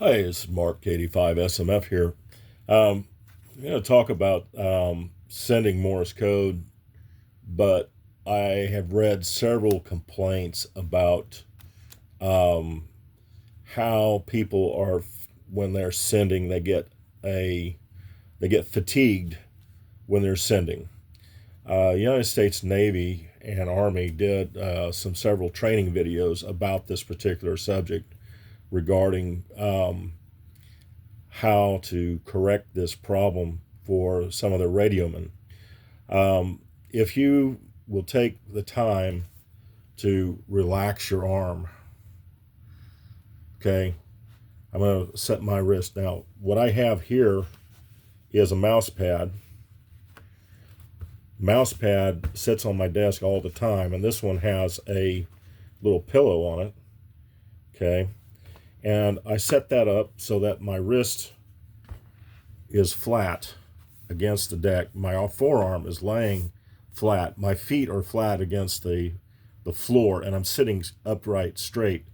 Hi, it's Mark 85 SMF here. I'm going to talk about sending Morse code, but I have read several complaints about um, how people are when they're sending, they get fatigued when they're sending. United States Navy and Army did several training videos about this particular subject regarding how to correct this problem for some of the radiomen. If you will take the time to relax your arm, okay, I'm going to set my wrist. Now, what I have here is a mouse pad. Mouse pad sits on my desk all the time, and this one has a little pillow on it, okay? And I set that up so that my wrist is flat against the deck. My forearm is laying flat. My feet are flat against the floor, and I'm sitting upright, straight,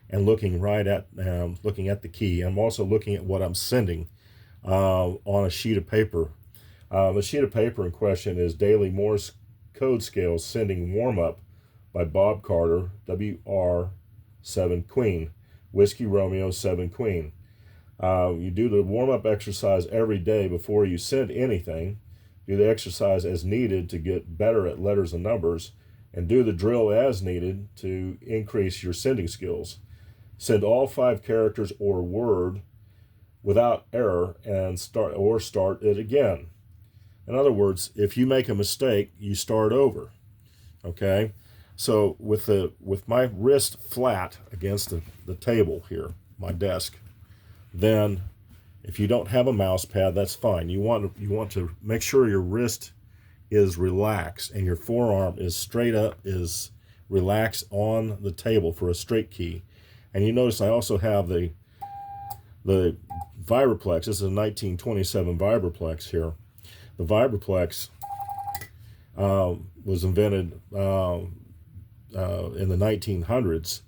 and looking looking at the key. I'm also looking at what I'm sending on a sheet of paper. The sheet of paper in question is Daily Morse Code Scales Sending Warm Up by Bob Carter, WR 7 Queen, Whiskey Romeo 7 Queen. You do the warm-up exercise every day before you send anything. Do the exercise as needed to get better at letters and numbers, and do the drill as needed to increase your sending skills. Send all 5 characters or word without error and start it again. In other words, if you make a mistake, you start over. Okay? So with my wrist flat against the table here, my desk, then if you don't have a mouse pad, that's fine. You want to make sure your wrist is relaxed and your forearm is straight up, is relaxed on the table for a straight key. And you notice I also have the Vibraplex. This is a 1927 Vibraplex here. The Vibraplex was invented in the 1900s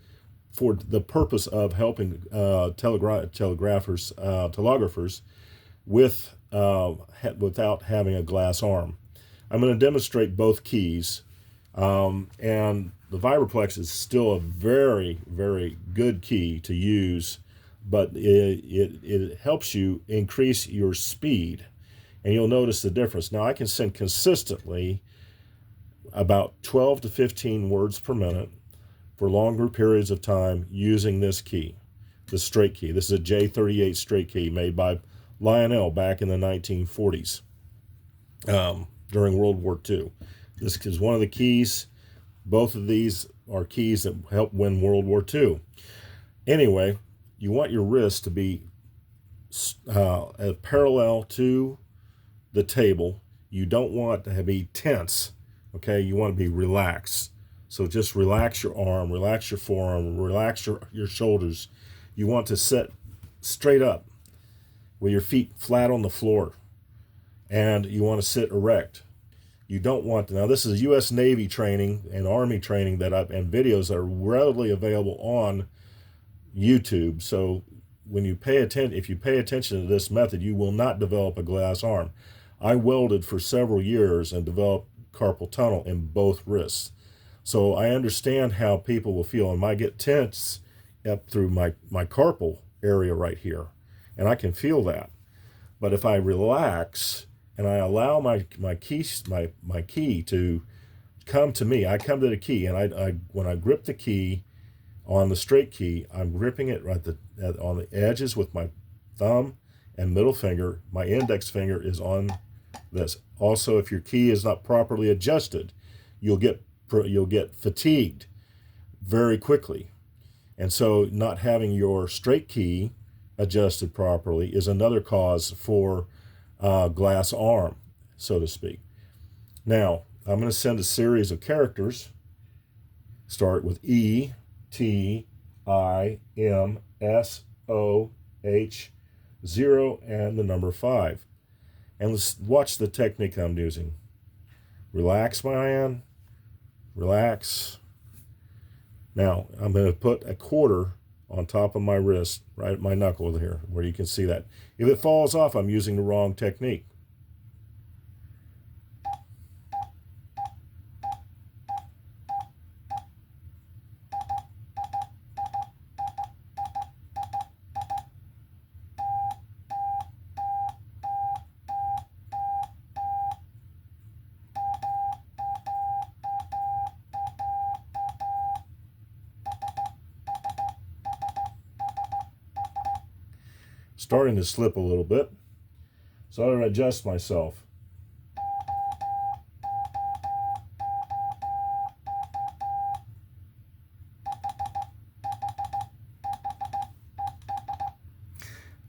for the purpose of helping telegraphers without having a glass arm. I'm going to demonstrate both keys, and the Vibraplex is still a very, very good key to use, but it helps you increase your speed, and you'll notice the difference. Now, I can send consistently about 12 to 15 words per minute for longer periods of time using this key, the straight key. This is a J38 straight key made by Lionel back in the 1940s during World War II. This is one of the keys. Both of these are keys that helped win World War II. Anyway, you want your wrist to be parallel to the table. You don't want to be tense, okay? You want to be relaxed. So just relax your arm, relax your forearm, relax your shoulders. You want to sit straight up with your feet flat on the floor, and you want to sit erect. You don't want to. Now, this is U.S. Navy training and Army training and videos that are readily available on YouTube. So when you if you pay attention to this method, you will not develop a glass arm. I welded for several years and developed carpal tunnel in both wrists. So I understand how people will feel, and I get tense up through my carpal area right here, and I can feel that. But if I relax and I allow my key to come to me, I come to the key, and I when I grip the key on the straight key, I'm gripping it on the edges with my thumb and middle finger. My index finger is on this. Also, if your key is not properly adjusted, you'll get fatigued very quickly. And so not having your straight key adjusted properly is another cause for glass arm, so to speak. Now, I'm going to send a series of characters. Start with E, T, I, M, S, O, H, 0, and the number 5. And let's watch the technique I'm using. Relax my hand. Relax. Now, I'm going to put a quarter on top of my wrist, right at my knuckle here, where you can see that. If it falls off, I'm using the wrong technique. Starting to slip a little bit, so I'm going to adjust myself.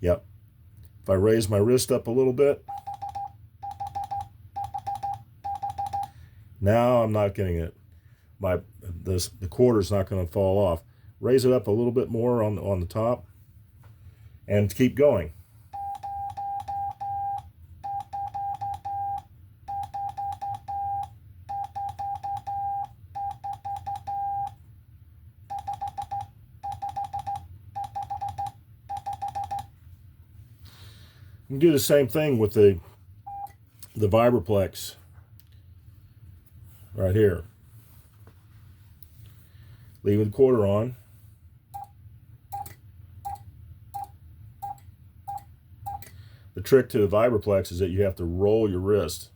Yep. If I raise my wrist up a little bit, now I'm not getting it. The quarter's not going to fall off. Raise it up a little bit more on the top, and keep going. You can do the same thing with the vibraplex right here. Leave the quarter on. The trick to the vibraplex is that you have to roll your wrist.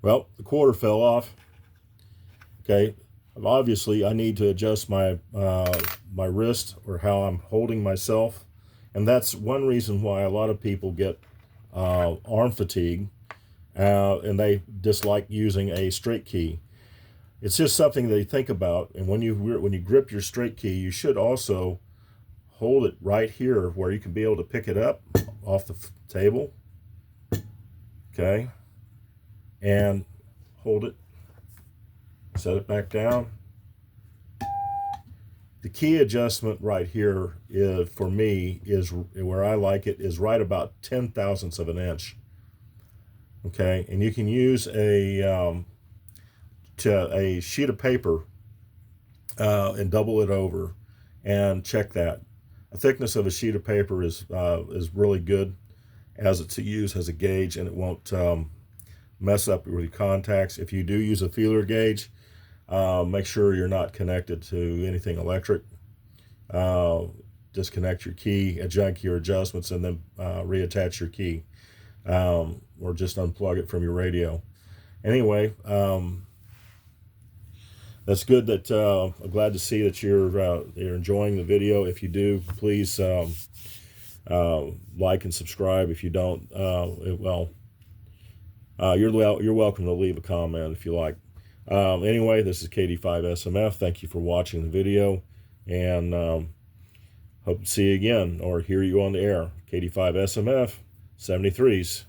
Well, the quarter fell off. Okay, obviously I need to adjust my my wrist, or how I'm holding myself, and that's one reason why a lot of people get arm fatigue, and they dislike using a straight key. It's just something they think about, and when you grip your straight key, you should also hold it right here where you can be able to pick it up off the table. Okay. And hold it, set it back down. The key adjustment right here is, for me, is where I like it, is right about 0.010 of an inch. Okay, and you can use a sheet of paper and double it over and check that. A thickness of a sheet of paper is really good to use as a gauge, and it won't mess up with your contacts. If you do use a feeler gauge, make sure you're not connected to anything electric. Disconnect your key, adjust your adjustments, and then reattach your key, or just unplug it from your radio. Anyway, that's good. That I'm glad to see that you're enjoying the video. If you do, please like and subscribe. If you don't, you're welcome to leave a comment if you like. Anyway, this is KD5SMF. Thank you for watching the video, and hope to see you again or hear you on the air. KD5SMF 73s.